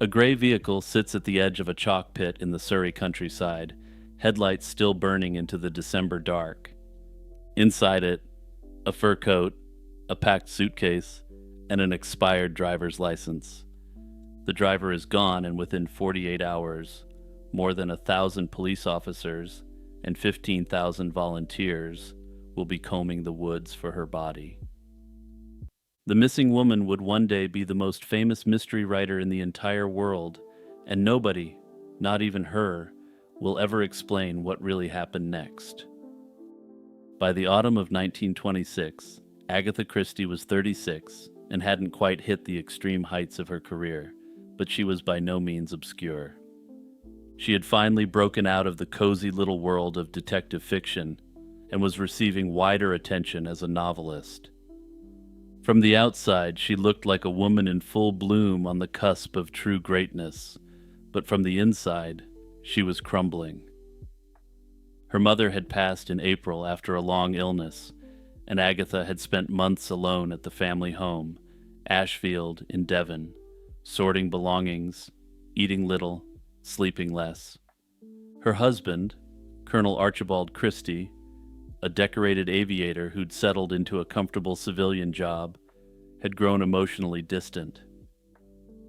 A gray vehicle sits at the edge of a chalk pit in the Surrey countryside, headlights still burning into the December dark. Inside it, a fur coat, a packed suitcase, and an expired driver's license. The driver is gone, and within 48 hours, more than 1,000 police officers and 15,000 volunteers will be combing the woods for her body. The missing woman would one day be the most famous mystery writer in the entire world, and nobody, not even her, will ever explain what really happened next. By the autumn of 1926, Agatha Christie was 36 and hadn't quite hit the extreme heights of her career, but she was by no means obscure. She had finally broken out of the cozy little world of detective fiction and was receiving wider attention as a novelist. From the outside, she looked like a woman in full bloom on the cusp of true greatness, but from the inside, she was crumbling. Her mother had passed in April after a long illness, and Agatha had spent months alone at the family home, Ashfield in Devon, sorting belongings, eating little, sleeping less. Her husband, Colonel Archibald Christie, a decorated aviator who'd settled into a comfortable civilian job, had grown emotionally distant.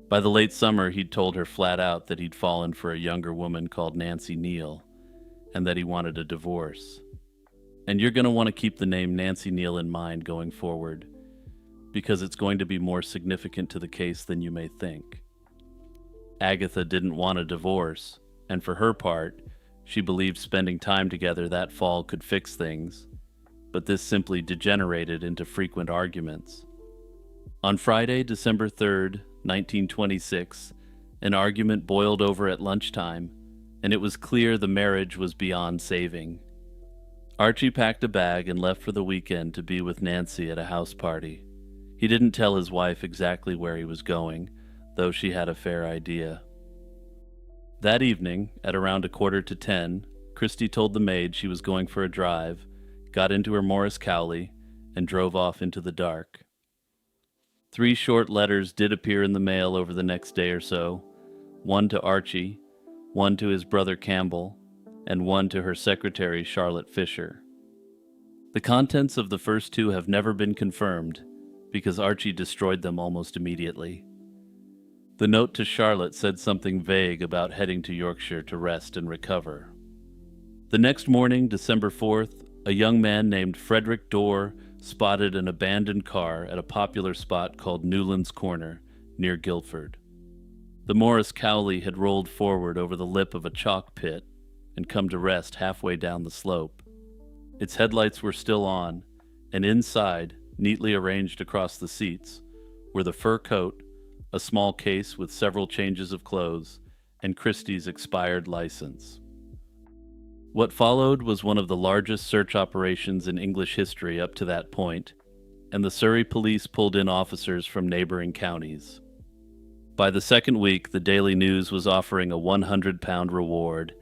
By the late summer, he'd told her flat out that he'd fallen for a younger woman called Nancy Neal, and that he wanted a divorce. And you're going to want to keep the name Nancy Neal in mind going forward, because it's going to be more significant to the case than you may think. Agatha didn't want a divorce, and for her part, she believed spending time together that fall could fix things, but this simply degenerated into frequent arguments. On Friday, December 3rd, 1926, an argument boiled over at lunchtime, and it was clear the marriage was beyond saving. Archie packed a bag and left for the weekend to be with Nancy at a house party. He didn't tell his wife exactly where he was going, though she had a fair idea. That evening, at around 9:45, Christie told the maid she was going for a drive, got into her Morris Cowley, and drove off into the dark. 3 short letters did appear in the mail over the next day or so, one to Archie, one to his brother Campbell, and one to her secretary Charlotte Fisher. The contents of the first 2 have never been confirmed, because Archie destroyed them almost immediately. The note to Charlotte said something vague about heading to Yorkshire to rest and recover. The next morning, December 4th, a young man named Frederick Dorr spotted an abandoned car at a popular spot called Newlands Corner, near Guildford. The Morris Cowley had rolled forward over the lip of a chalk pit and come to rest halfway down the slope. Its headlights were still on, and inside, neatly arranged across the seats, were the fur coat, a small case with several changes of clothes, and Christie's expired license. What followed was one of the largest search operations in English history up to that point, and the Surrey police pulled in officers from neighboring counties. By the second week, the Daily News was offering a £100 reward,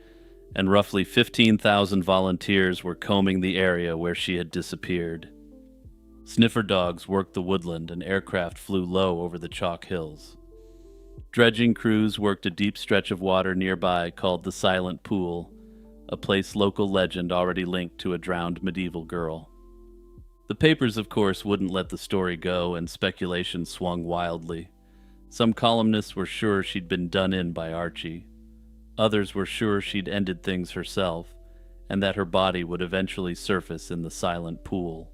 and roughly 15,000 volunteers were combing the area where she had disappeared. Sniffer dogs worked the woodland, and aircraft flew low over the chalk hills. Dredging crews worked a deep stretch of water nearby called the Silent Pool, a place local legend already linked to a drowned medieval girl. The papers, of course, wouldn't let the story go, and speculation swung wildly. Some columnists were sure she'd been done in by Archie. Others were sure she'd ended things herself, and that her body would eventually surface in the Silent Pool.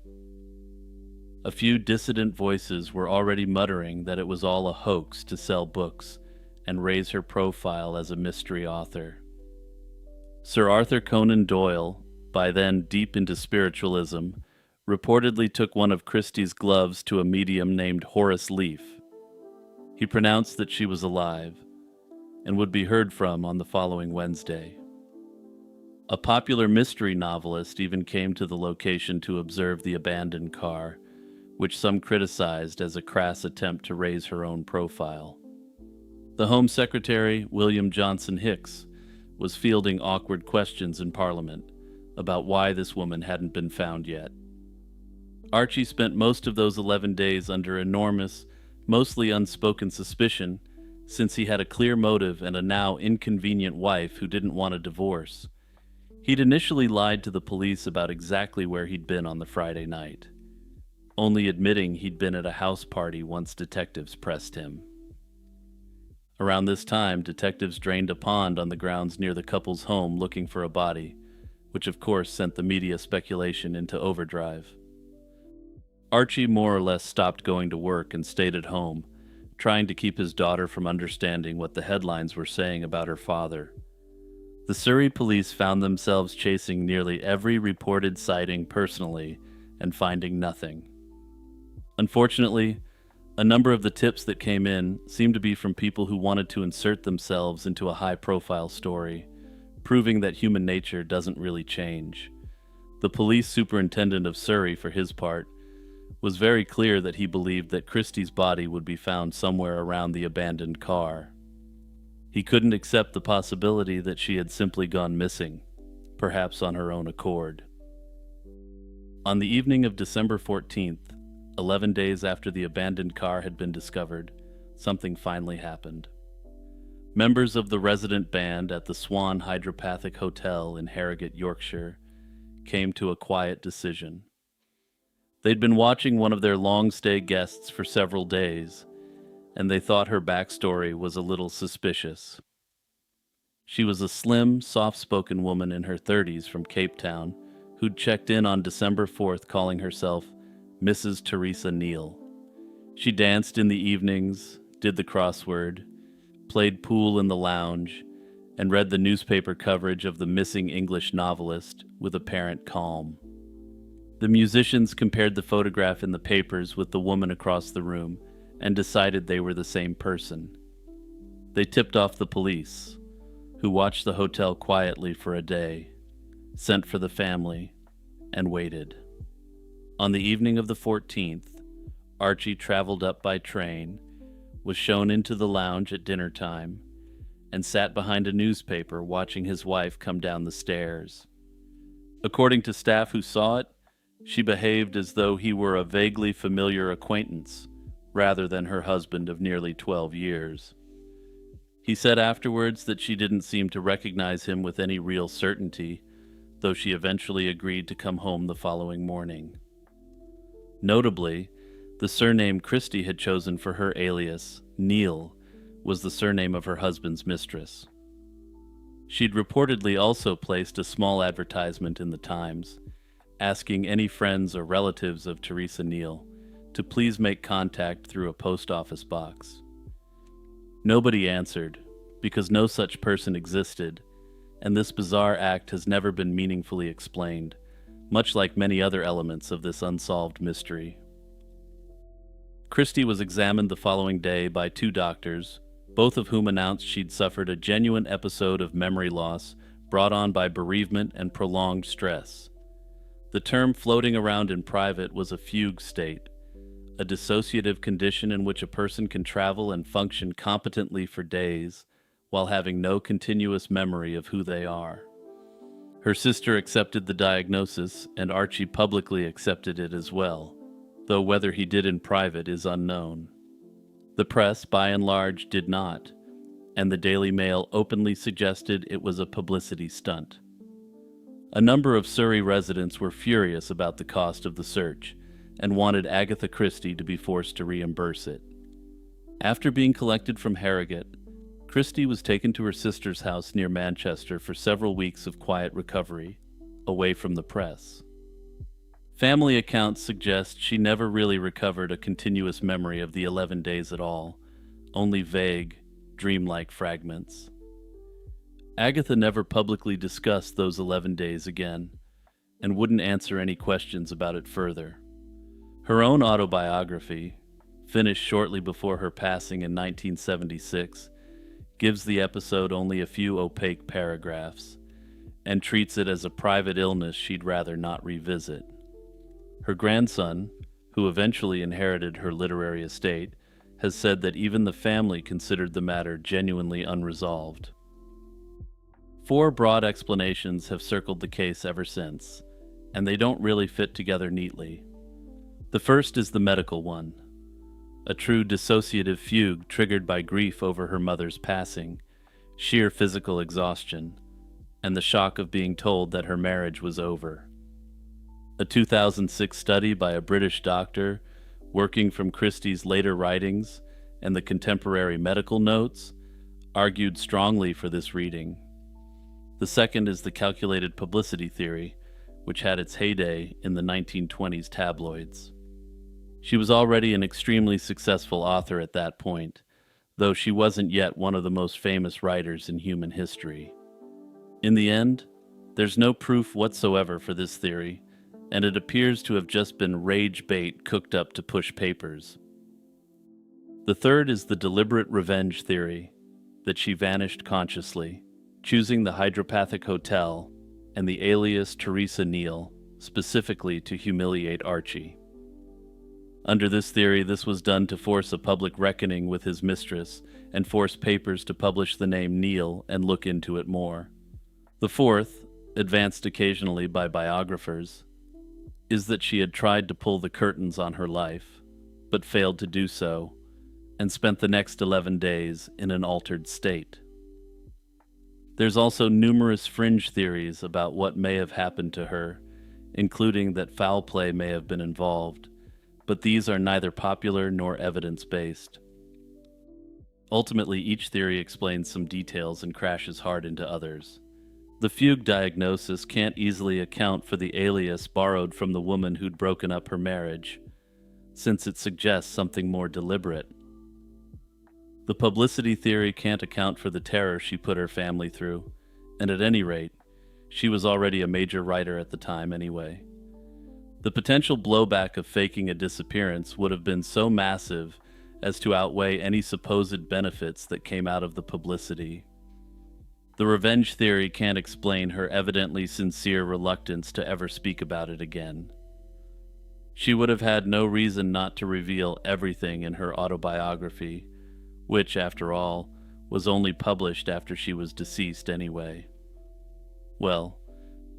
A few dissident voices were already muttering that it was all a hoax to sell books and raise her profile as a mystery author. Sir Arthur Conan Doyle, by then deep into spiritualism, reportedly took one of Christie's gloves to a medium named Horace Leaf. He pronounced that she was alive and would be heard from on the following Wednesday. A popular mystery novelist even came to the location to observe the abandoned car, which some criticized as a crass attempt to raise her own profile. The Home Secretary, William Johnson Hicks, was fielding awkward questions in Parliament about why this woman hadn't been found yet. Archie spent most of those 11 days under enormous, mostly unspoken suspicion, since he had a clear motive and a now inconvenient wife who didn't want a divorce. He'd initially lied to the police about exactly where he'd been on the Friday night, only admitting he'd been at a house party once detectives pressed him. Around this time, detectives drained a pond on the grounds near the couple's home looking for a body, which of course sent the media speculation into overdrive. Archie more or less stopped going to work and stayed at home, trying to keep his daughter from understanding what the headlines were saying about her father. The Surrey police found themselves chasing nearly every reported sighting personally and finding nothing. Unfortunately, a number of the tips that came in seemed to be from people who wanted to insert themselves into a high-profile story, proving that human nature doesn't really change. The police superintendent of Surrey, for his part, was very clear that he believed that Christie's body would be found somewhere around the abandoned car. He couldn't accept the possibility that she had simply gone missing, perhaps on her own accord. On the evening of December 14th, 11 days after the abandoned car had been discovered, something finally happened. Members of the resident band at the Swan Hydropathic Hotel in Harrogate, Yorkshire, came to a quiet decision. They'd been watching one of their long-stay guests for several days, and they thought her backstory was a little suspicious. She was a slim, soft-spoken woman in her 30s from Cape Town who'd checked in on December 4th calling herself Mrs. Teresa Neal. She danced in the evenings, did the crossword, played pool in the lounge, and read the newspaper coverage of the missing English novelist with apparent calm. The musicians compared the photograph in the papers with the woman across the room and decided they were the same person. They tipped off the police, who watched the hotel quietly for a day, sent for the family, and waited. On the evening of the 14th, Archie traveled up by train, was shown into the lounge at dinner time, and sat behind a newspaper watching his wife come down the stairs. According to staff who saw it, she behaved as though he were a vaguely familiar acquaintance, rather than her husband of nearly 12 years. He said afterwards that she didn't seem to recognize him with any real certainty, though she eventually agreed to come home the following morning. Notably, the surname Christie had chosen for her alias, Neal, was the surname of her husband's mistress. She'd reportedly also placed a small advertisement in the Times, asking any friends or relatives of Teresa Neal to please make contact through a post office box. Nobody answered, because no such person existed, and this bizarre act has never been meaningfully explained, much like many other elements of this unsolved mystery. Christie was examined the following day by 2 doctors, both of whom announced she'd suffered a genuine episode of memory loss brought on by bereavement and prolonged stress. The term floating around in private was a fugue state, a dissociative condition in which a person can travel and function competently for days while having no continuous memory of who they are. Her sister accepted the diagnosis, and Archie publicly accepted it as well, though whether he did in private is unknown. The press, by and large, did not, and the Daily Mail openly suggested it was a publicity stunt. A number of Surrey residents were furious about the cost of the search and wanted Agatha Christie to be forced to reimburse it. After being collected from Harrogate, Christie was taken to her sister's house near Manchester for several weeks of quiet recovery, away from the press. Family accounts suggest she never really recovered a continuous memory of the 11 days at all, only vague, dreamlike fragments. Agatha never publicly discussed those 11 days again, and wouldn't answer any questions about it further. Her own autobiography, finished shortly before her passing in 1976, gives the episode only a few opaque paragraphs, and treats it as a private illness she'd rather not revisit. Her grandson, who eventually inherited her literary estate, has said that even the family considered the matter genuinely unresolved. 4 broad explanations have circled the case ever since, and they don't really fit together neatly. The first is the medical one. a true dissociative fugue triggered by grief over her mother's passing, sheer physical exhaustion, and the shock of being told that her marriage was over. A 2006 study by a British doctor, working from Christie's later writings and the contemporary medical notes, argued strongly for this reading. The second is the calculated publicity theory, which had its heyday in the 1920s tabloids. She was already an extremely successful author at that point, though she wasn't yet one of the most famous writers in human history. In the end, there's no proof whatsoever for this theory, and it appears to have just been rage bait cooked up to push papers. The third is the deliberate revenge theory, that she vanished consciously, choosing the Hydropathic Hotel and the alias Teresa Neal, specifically to humiliate Archie. Under this theory, this was done to force a public reckoning with his mistress and force papers to publish the name Neal and look into it more. The fourth, advanced occasionally by biographers, is that she had tried to pull the curtains on her life, but failed to do so, and spent the next 11 days in an altered state. There's also numerous fringe theories about what may have happened to her, including that foul play may have been involved, but these are neither popular nor evidence-based. Ultimately, each theory explains some details and crashes hard into others. The fugue diagnosis can't easily account for the alias borrowed from the woman who'd broken up her marriage, since it suggests something more deliberate. The publicity theory can't account for the terror she put her family through, and at any rate, she was already a major writer at the time anyway. The potential blowback of faking a disappearance would have been so massive as to outweigh any supposed benefits that came out of the publicity. The revenge theory can't explain her evidently sincere reluctance to ever speak about it again. She would have had no reason not to reveal everything in her autobiography, which, after all, was only published after she was deceased anyway. Well,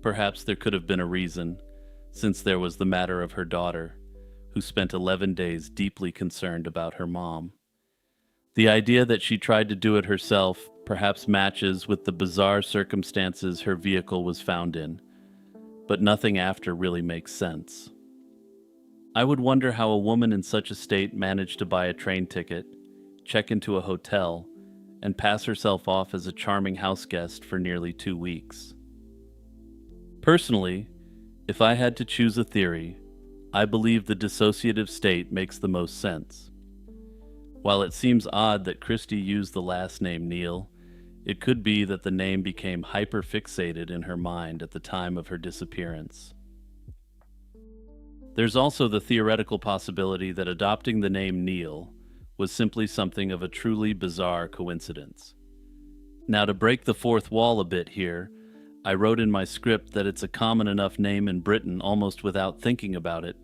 perhaps there could have been a reason, since there was the matter of her daughter, who spent 11 days deeply concerned about her mom. The idea that she tried to do it herself perhaps matches with the bizarre circumstances her vehicle was found in, but nothing after really makes sense. I would wonder how a woman in such a state managed to buy a train ticket, check into a hotel, and pass herself off as a charming house guest for nearly 2 weeks. Personally, if I had to choose a theory, I believe the dissociative state makes the most sense. While it seems odd that Christie used the last name Neal, it could be that the name became hyper-fixated in her mind at the time of her disappearance. There's also the theoretical possibility that adopting the name Neal was simply something of a truly bizarre coincidence. Now, to break the fourth wall a bit here, I wrote in my script that it's a common enough name in Britain almost without thinking about it.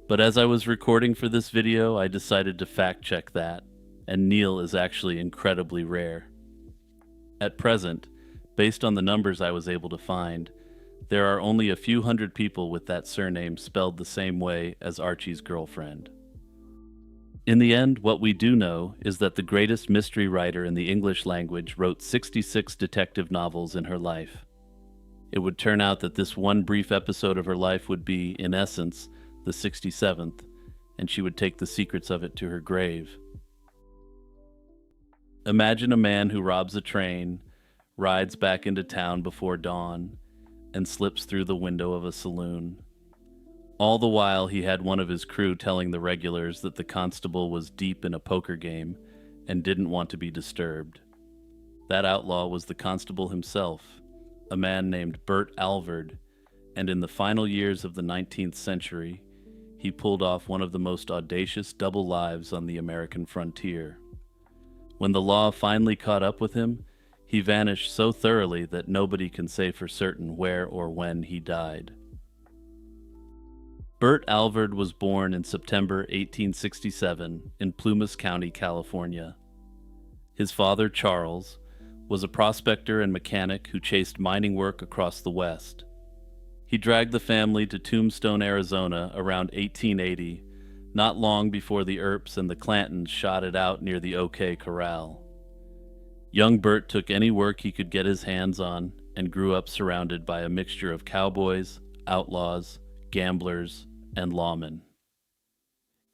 But as I was recording for this video, I decided to fact-check that, and Neal is actually incredibly rare. At present, based on the numbers I was able to find, there are only a few hundred people with that surname spelled the same way as Archie's girlfriend. In the end, what we do know is that the greatest mystery writer in the English language wrote 66 detective novels in her life. It would turn out that this one brief episode of her life would be, in essence, the 67th, and she would take the secrets of it to her grave. Imagine a man who robs a train, rides back into town before dawn, and slips through the window of a saloon. All the while, he had one of his crew telling the regulars that the constable was deep in a poker game and didn't want to be disturbed. That outlaw was the constable himself, a man named Bert Alvord, and in the final years of the 19th century, he pulled off one of the most audacious double lives on the American frontier. When the law finally caught up with him, he vanished so thoroughly that nobody can say for certain where or when he died. Bert Alvord was born in September 1867 in Plumas County, California. His father, Charles, was a prospector and mechanic who chased mining work across the West. He dragged the family to Tombstone, Arizona around 1880, not long before the Earps and the Clantons shot it out near the OK Corral. Young Burt took any work he could get his hands on and grew up surrounded by a mixture of cowboys, outlaws, gamblers, and lawmen.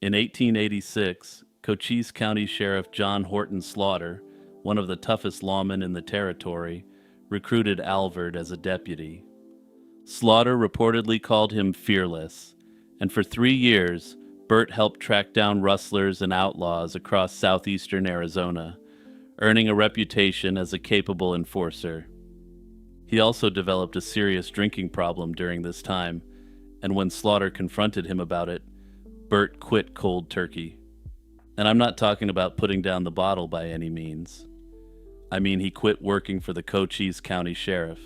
In 1886, Cochise County Sheriff John Horton Slaughter, one of the toughest lawmen in the territory, recruited Alvord as a deputy. Slaughter reportedly called him fearless, and for 3 years, Burt helped track down rustlers and outlaws across southeastern Arizona, earning a reputation as a capable enforcer. He also developed a serious drinking problem during this time, and when Slaughter confronted him about it, Burt quit cold turkey. And I'm not talking about putting down the bottle by any means. I mean, he quit working for the Cochise County Sheriff.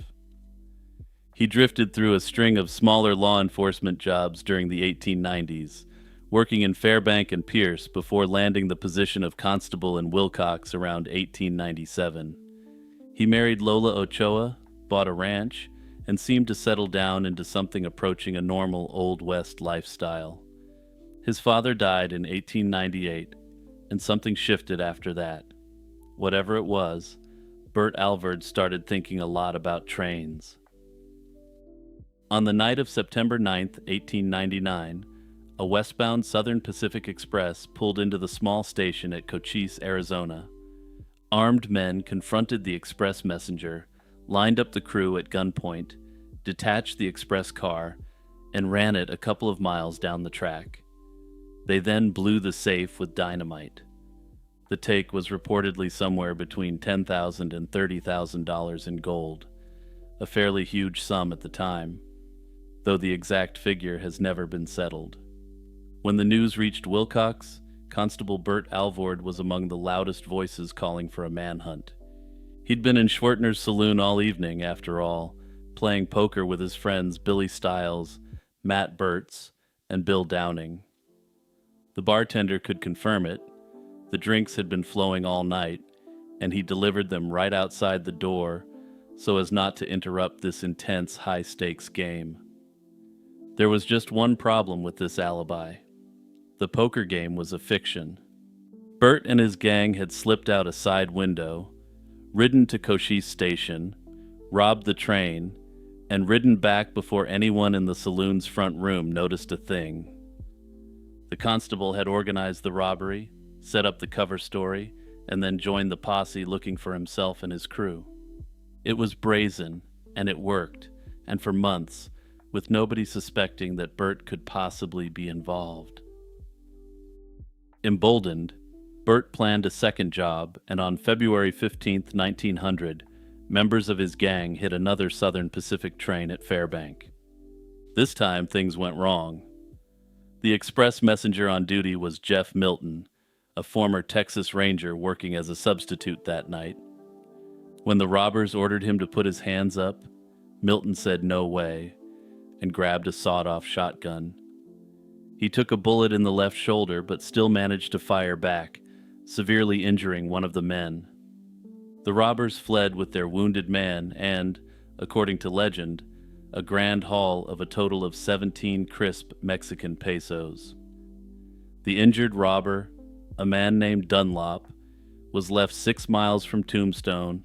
He drifted through a string of smaller law enforcement jobs during the 1890s, working in Fairbank and Pierce before landing the position of constable in Wilcox around 1897. He married Lola Ochoa, bought a ranch, and seemed to settle down into something approaching a normal Old West lifestyle. His father died in 1898, and something shifted after that. Whatever it was, Burt Alvord started thinking a lot about trains. On the night of September 9th, 1899, a westbound Southern Pacific Express pulled into the small station at Cochise, Arizona. Armed men confronted the express messenger, lined up the crew at gunpoint, detached the express car, and ran it a couple of miles down the track. They then blew the safe with dynamite. The take was reportedly somewhere between $10,000 and $30,000 in gold, a fairly huge sum at the time, though the exact figure has never been settled. When the news reached Wilcox, Constable Burt Alvord was among the loudest voices calling for a manhunt. He'd been in Schwartner's saloon all evening, after all, playing poker with his friends Billy Stiles, Matt Burtz, and Bill Downing. The bartender could confirm it. The drinks had been flowing all night, and he delivered them right outside the door so as not to interrupt this intense, high-stakes game. There was just one problem with this alibi. The poker game was a fiction. Burt and his gang had slipped out a side window, ridden to Cochise Station, robbed the train, and ridden back before anyone in the saloon's front room noticed a thing. The constable had organized the robbery, set up the cover story, and then joined the posse looking for himself and his crew. It was brazen, and it worked, and for months, with nobody suspecting that Burt could possibly be involved. Emboldened, Burt planned a second job, and on February 15, 1900, members of his gang hit another Southern Pacific train at Fairbank. This time, things went wrong. The express messenger on duty was Jeff Milton, a former Texas Ranger working as a substitute that night. When the robbers ordered him to put his hands up, Milton said no way and grabbed a sawed-off shotgun. He took a bullet in the left shoulder but still managed to fire back, severely injuring one of the men. The robbers fled with their wounded man and, according to legend, a grand haul of a total of 17 crisp Mexican pesos. The injured robber, a man named Dunlop, was left 6 miles from Tombstone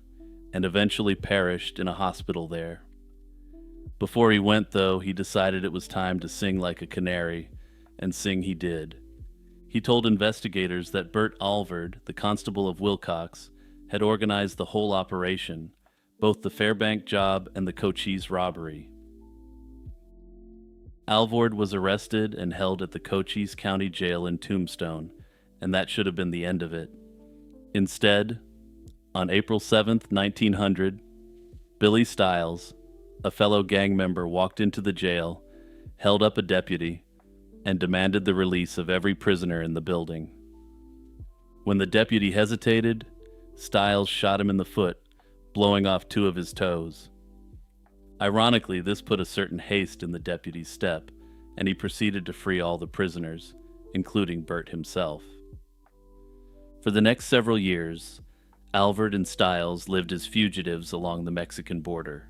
and eventually perished in a hospital there. Before he went, though, he decided it was time to sing like a canary, and sing he did. He told investigators that Burt Alvord, the constable of Wilcox, had organized the whole operation, both the Fairbank job and the Cochise robbery. Alvord was arrested and held at the Cochise County Jail in Tombstone, and that should have been the end of it. Instead, on April 7th, 1900, Billy Stiles, a fellow gang member, walked into the jail, held up a deputy, and demanded the release of every prisoner in the building. When the deputy hesitated, Stiles shot him in the foot, blowing off 2 of his toes. Ironically, this put a certain haste in the deputy's step, and he proceeded to free all the prisoners, including Burt himself. For the next several years, Alvord and Stiles lived as fugitives along the Mexican border.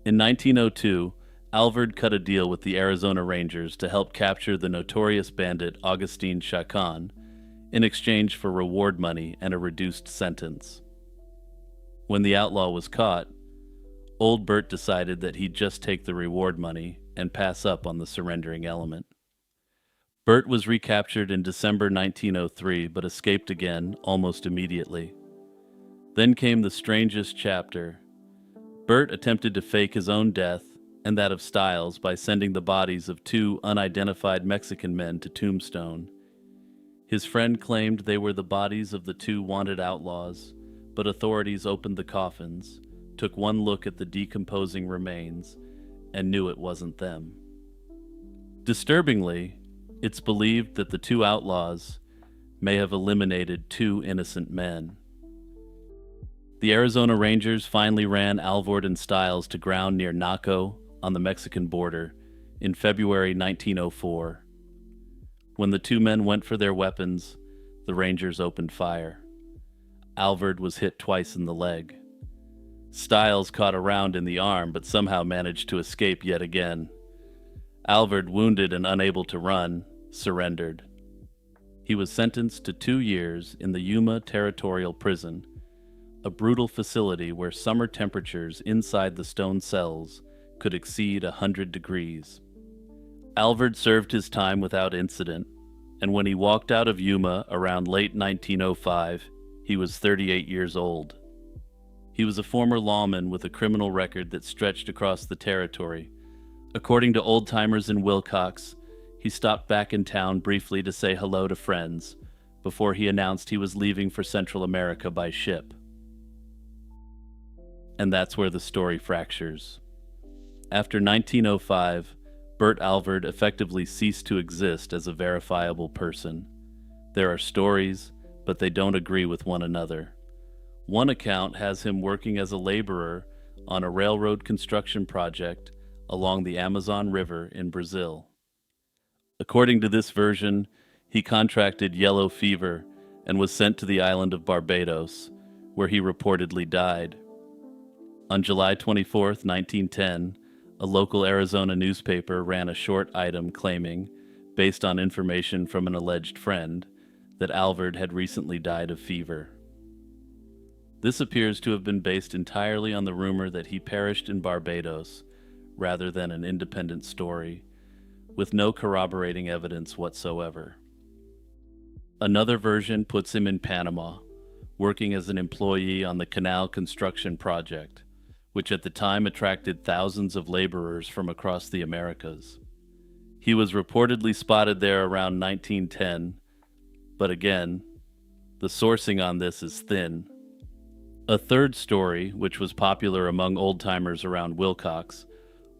In 1902, Alvord cut a deal with the Arizona Rangers to help capture the notorious bandit Augustin Chacon in exchange for reward money and a reduced sentence. When the outlaw was caught, Old Bert decided that he'd just take the reward money and pass up on the surrendering element. Bert was recaptured in December 1903 but escaped again almost immediately. Then came the strangest chapter. Bert attempted to fake his own death and that of Stiles by sending the bodies of two unidentified Mexican men to Tombstone. His friend claimed they were the bodies of the two wanted outlaws, but authorities opened the coffins, took one look at the decomposing remains, and knew it wasn't them. Disturbingly, it's believed that the two outlaws may have eliminated two innocent men. The Arizona Rangers finally ran Alvord and Stiles to ground near Naco on the Mexican border in February 1904. When the two men went for their weapons, the Rangers opened fire. Alvord was hit twice in the leg. Stiles caught a round in the arm but somehow managed to escape yet again. Alvord, wounded and unable to run, surrendered. He was sentenced to 2 years in the Yuma Territorial Prison, a brutal facility where summer temperatures inside the stone cells could exceed 100 degrees. Alvord served his time without incident, and when he walked out of Yuma around late 1905, he was 38 years old. He was a former lawman with a criminal record that stretched across the territory. According to old-timers in Wilcox, he stopped back in town briefly to say hello to friends before he announced he was leaving for Central America by ship. And that's where the story fractures. After 1905, Bert Alvord effectively ceased to exist as a verifiable person. There are stories, but they don't agree with one another. One account has him working as a laborer on a railroad construction project along the Amazon River in Brazil. According to this version, he contracted yellow fever and was sent to the island of Barbados, where he reportedly died. On July 24, 1910, a local Arizona newspaper ran a short item claiming, based on information from an alleged friend, that Alvord had recently died of fever. This appears to have been based entirely on the rumor that he perished in Barbados, rather than an independent story, with no corroborating evidence whatsoever. Another version puts him in Panama, working as an employee on the canal construction project, which at the time attracted thousands of laborers from across the Americas. He was reportedly spotted there around 1910, but again, the sourcing on this is thin. A third story, which was popular among old-timers around Wilcox,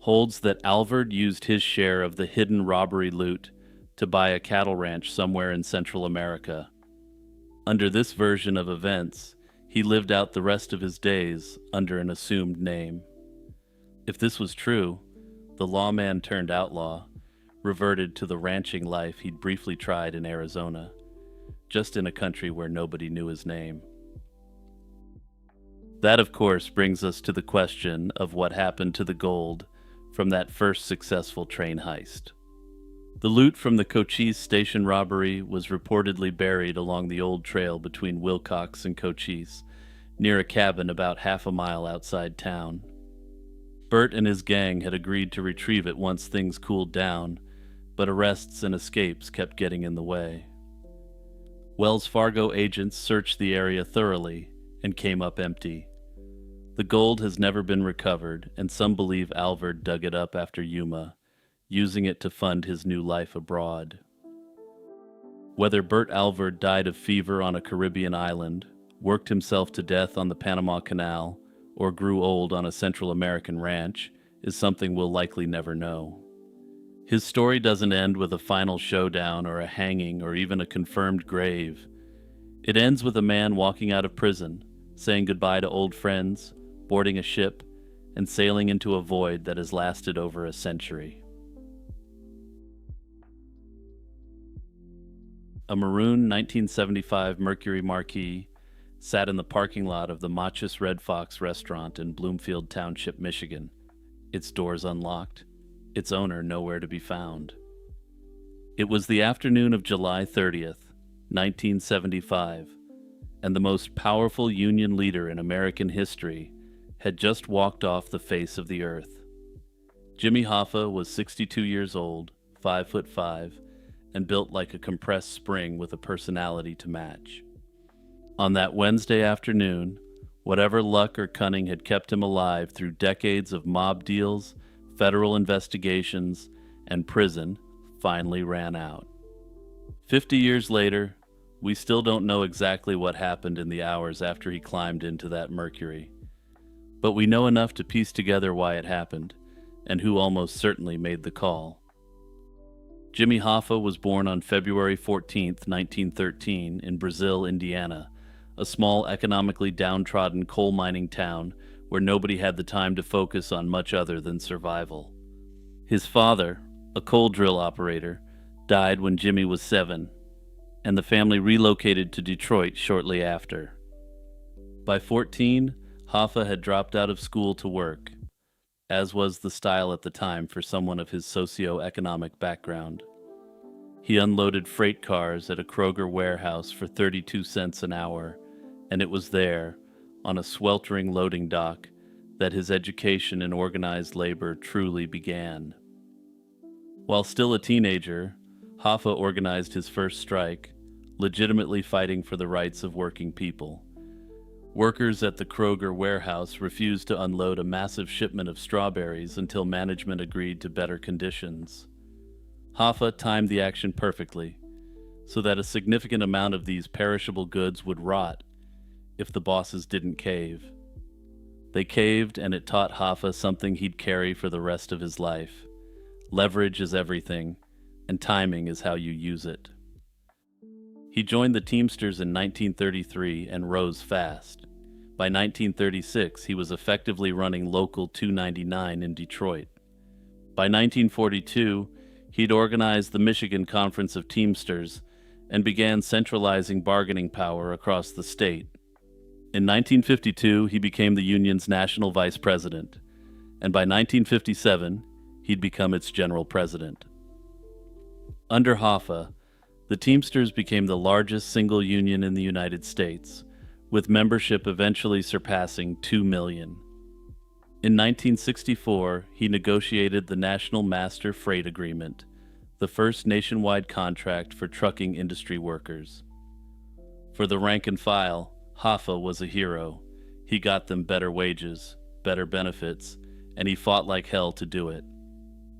holds that Alvord used his share of the hidden robbery loot to buy a cattle ranch somewhere in Central America. Under this version of events, he lived out the rest of his days under an assumed name. If this was true, the lawman turned outlaw reverted to the ranching life he'd briefly tried in Arizona, just in a country where nobody knew his name. That, of course, brings us to the question of what happened to the gold from that first successful train heist. The loot from the Cochise station robbery was reportedly buried along the old trail between Wilcox and Cochise, near a cabin about half a mile outside town. Bert and his gang had agreed to retrieve it once things cooled down, but arrests and escapes kept getting in the way. Wells Fargo agents searched the area thoroughly and came up empty. The gold has never been recovered, and some believe Alvord dug it up after Yuma, using it to fund his new life abroad. Whether Bert Alvord died of fever on a Caribbean island, worked himself to death on the Panama Canal, or grew old on a Central American ranch is something we'll likely never know. His story doesn't end with a final showdown or a hanging or even a confirmed grave. It ends with a man walking out of prison, saying goodbye to old friends, boarding a ship, and sailing into a void that has lasted over a century. A maroon 1975 Mercury Marquis sat in the parking lot of the Machus Red Fox restaurant in Bloomfield Township, Michigan, its doors unlocked, its owner nowhere to be found. It was the afternoon of July 30th, 1975, and the most powerful Union leader in American history had just walked off the face of the earth. Jimmy Hoffa was 62 years old, 5'5", and built like a compressed spring with a personality to match. On that Wednesday afternoon, whatever luck or cunning had kept him alive through decades of mob deals, federal investigations, and prison finally ran out. 50 years later, we still don't know exactly what happened in the hours after he climbed into that Mercury. But we know enough to piece together why it happened, and who almost certainly made the call. Jimmy Hoffa was born on February 14, 1913, in Brazil, Indiana, a small economically downtrodden coal mining town where nobody had the time to focus on much other than survival. His father, a coal drill operator, died when Jimmy was 7, and the family relocated to Detroit shortly after. By 14, Hoffa had dropped out of school to work, as was the style at the time for someone of his socio-economic background. He unloaded freight cars at a Kroger warehouse for 32 cents an hour, and it was there, on a sweltering loading dock, that his education in organized labor truly began. While still a teenager, Hoffa organized his first strike, legitimately fighting for the rights of working people. Workers at the Kroger warehouse refused to unload a massive shipment of strawberries until management agreed to better conditions. Hoffa timed the action perfectly, so that a significant amount of these perishable goods would rot if the bosses didn't cave. They caved, and it taught Hoffa something he'd carry for the rest of his life. Leverage is everything, and timing is how you use it. He joined the Teamsters in 1933 and rose fast. By 1936, he was effectively running Local 299 in Detroit. By 1942, he'd organized the Michigan Conference of Teamsters and began centralizing bargaining power across the state. In 1952, he became the union's national vice president, and by 1957, he'd become its general president. Under Hoffa, the Teamsters became the largest single union in the United States, with membership eventually surpassing 2 million. In 1964, he negotiated the National Master Freight Agreement, the first nationwide contract for trucking industry workers. For the rank and file, Hoffa was a hero. He got them better wages, better benefits, and he fought like hell to do it.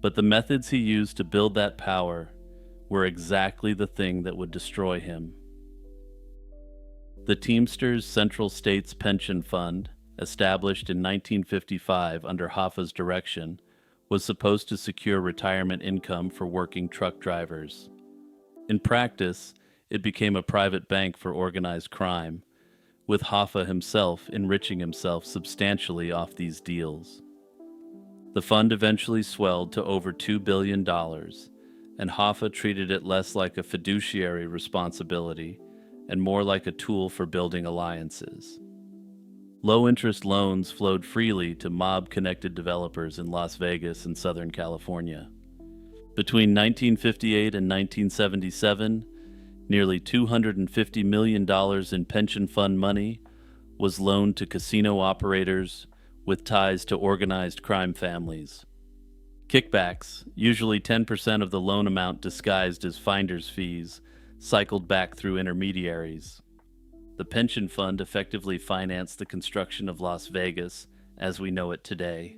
But the methods he used to build that power were exactly the thing that would destroy him. The Teamsters Central States Pension Fund, established in 1955 under Hoffa's direction, was supposed to secure retirement income for working truck drivers. In practice, it became a private bank for organized crime, with Hoffa himself enriching himself substantially off these deals. The fund eventually swelled to over $2 billion, and Hoffa treated it less like a fiduciary responsibility and more like a tool for building alliances. Low-interest loans flowed freely to mob-connected developers in Las Vegas and Southern California. Between 1958 and 1977, nearly $250 million in pension fund money was loaned to casino operators with ties to organized crime families. Kickbacks, usually 10% of the loan amount disguised as finder's fees, cycled back through intermediaries. The pension fund effectively financed the construction of Las Vegas as we know it today.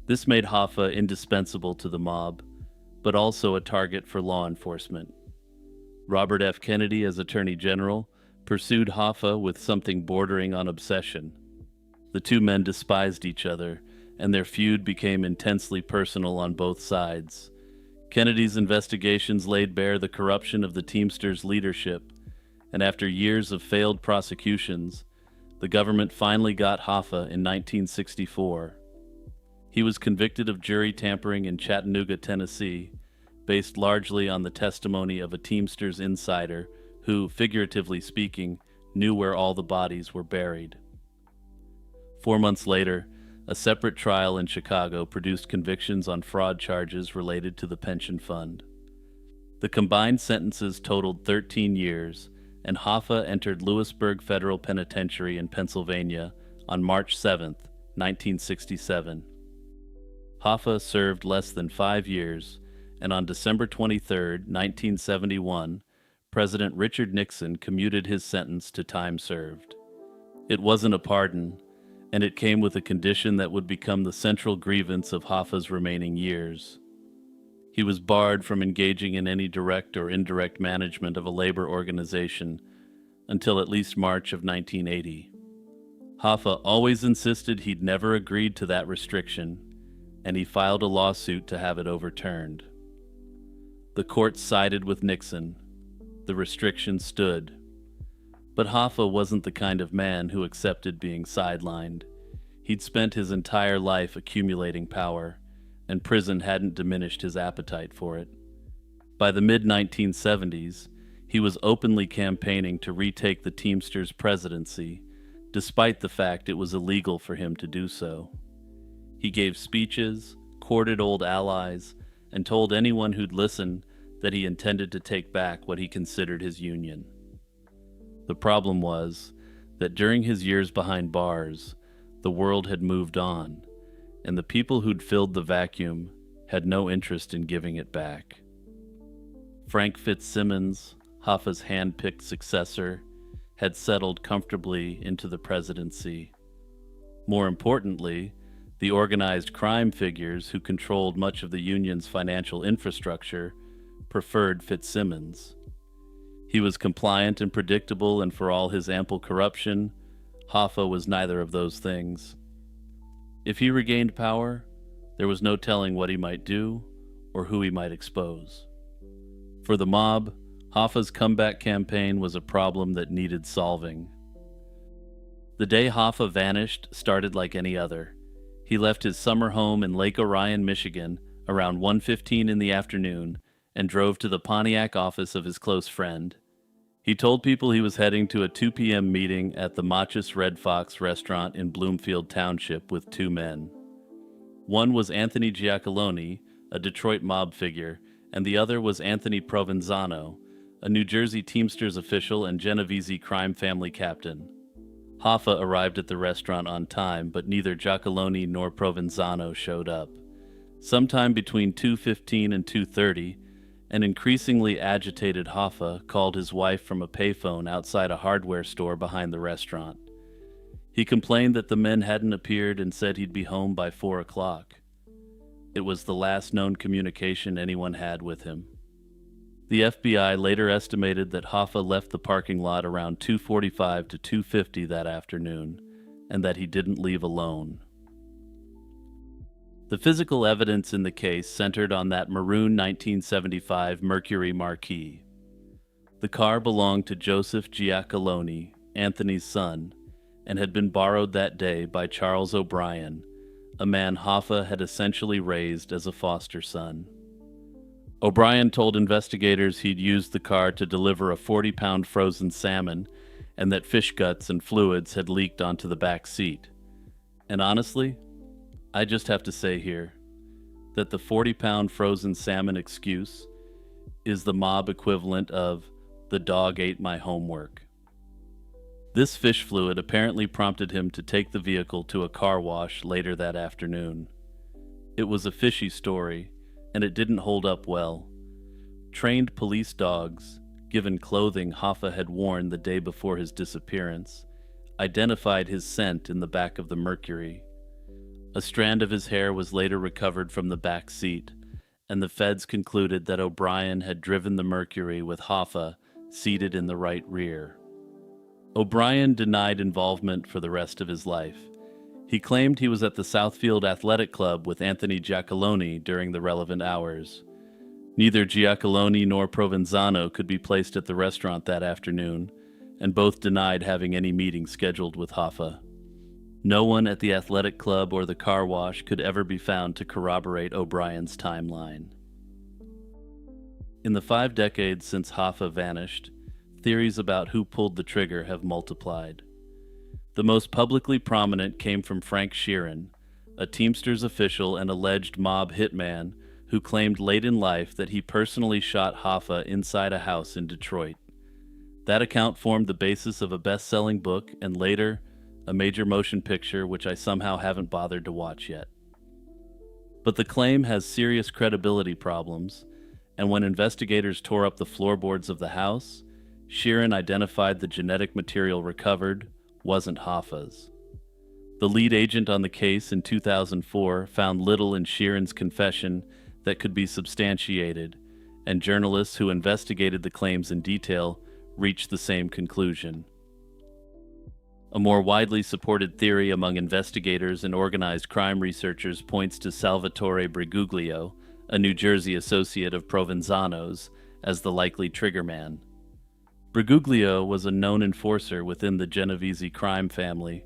This made Hoffa indispensable to the mob, but also a target for law enforcement. Robert F. Kennedy, as Attorney General, pursued Hoffa with something bordering on obsession. The two men despised each other, and their feud became intensely personal on both sides. Kennedy's investigations laid bare the corruption of the Teamsters' leadership, and after years of failed prosecutions, the government finally got Hoffa in 1964. He was convicted of jury tampering in Chattanooga, Tennessee, based largely on the testimony of a Teamsters insider who, figuratively speaking, knew where all the bodies were buried. 4 months later, A separate trial in Chicago produced convictions on fraud charges related to the pension fund. The combined sentences totaled 13 years, and Hoffa entered Lewisburg Federal Penitentiary in Pennsylvania on March 7, 1967. Hoffa served less than 5 years, and on December 23, 1971, President Richard Nixon commuted his sentence to time served. It wasn't a pardon, and it came with a condition that would become the central grievance of Hoffa's remaining years. He was barred from engaging in any direct or indirect management of a labor organization until at least March of 1980. Hoffa always insisted he'd never agreed to that restriction, and he filed a lawsuit to have it overturned. The court sided with Nixon. The restriction stood. But Hoffa wasn't the kind of man who accepted being sidelined. He'd spent his entire life accumulating power, and prison hadn't diminished his appetite for it. By the mid-1970s, he was openly campaigning to retake the Teamsters presidency, despite the fact it was illegal for him to do so. He gave speeches, courted old allies, and told anyone who'd listen that he intended to take back what he considered his union. The problem was that during his years behind bars, the world had moved on, and the people who'd filled the vacuum had no interest in giving it back. Frank Fitzsimmons, Hoffa's hand-picked successor, had settled comfortably into the presidency. More importantly, the organized crime figures who controlled much of the union's financial infrastructure preferred Fitzsimmons. He was compliant and predictable, and for all his ample corruption, Hoffa was neither of those things. If he regained power, there was no telling what he might do or who he might expose. For the mob, Hoffa's comeback campaign was a problem that needed solving. The day Hoffa vanished started like any other. He left his summer home in Lake Orion, Michigan, around 1:15 in the afternoon and drove to the Pontiac office of his close friend. He told people he was heading to a 2 p.m. meeting at the Machus Red Fox restaurant in Bloomfield Township with two men. One was Anthony Giacalone, a Detroit mob figure, and the other was Anthony Provenzano, a New Jersey Teamsters official and Genovese crime family captain. Hoffa arrived at the restaurant on time, but neither Giacalone nor Provenzano showed up. Sometime between 2:15 and 2:30, an increasingly agitated Hoffa called his wife from a payphone outside a hardware store behind the restaurant. He complained that the men hadn't appeared and said he'd be home by 4 o'clock. It was the last known communication anyone had with him. The FBI later estimated that Hoffa left the parking lot around 2:45 to 2:50 that afternoon, and that he didn't leave alone. The physical evidence in the case centered on that maroon 1975 Mercury Marquis. The car belonged to Joseph Giacalone, Anthony's son, and had been borrowed that day by Charles O'Brien, a man Hoffa had essentially raised as a foster son. O'Brien told investigators he'd used the car to deliver a 40-pound frozen salmon and that fish guts and fluids had leaked onto the back seat. And honestly, I just have to say here that the 40-pound frozen salmon excuse is the mob equivalent of "the dog ate my homework." This fish fluid apparently prompted him to take the vehicle to a car wash later that afternoon. It was a fishy story, and it didn't hold up well. Trained police dogs, given clothing Hoffa had worn the day before his disappearance, identified his scent in the back of the Mercury. A strand of his hair was later recovered from the back seat, and the feds concluded that O'Brien had driven the Mercury with Hoffa seated in the right rear. O'Brien denied involvement for the rest of his life. He claimed he was at the Southfield Athletic Club with Anthony Giacalone during the relevant hours. Neither Giacalone nor Provenzano could be placed at the restaurant that afternoon, and both denied having any meeting scheduled with Hoffa. No one at the athletic club or the car wash could ever be found to corroborate O'Brien's timeline. In the 5 decades since Hoffa vanished, theories about who pulled the trigger have multiplied. The most publicly prominent came from Frank Sheeran, a Teamsters official and alleged mob hitman who claimed late in life that he personally shot Hoffa inside a house in Detroit. That account formed the basis of a best-selling book and later a major motion picture which I somehow haven't bothered to watch yet. But the claim has serious credibility problems, and when investigators tore up the floorboards of the house, Sheeran identified the genetic material recovered wasn't Hoffa's. The lead agent on the case in 2004 found little in Sheeran's confession that could be substantiated, and journalists who investigated the claims in detail reached the same conclusion. A more widely supported theory among investigators and organized crime researchers points to Salvatore Briguglio, a New Jersey associate of Provenzano's, as the likely triggerman. Briguglio was a known enforcer within the Genovese crime family,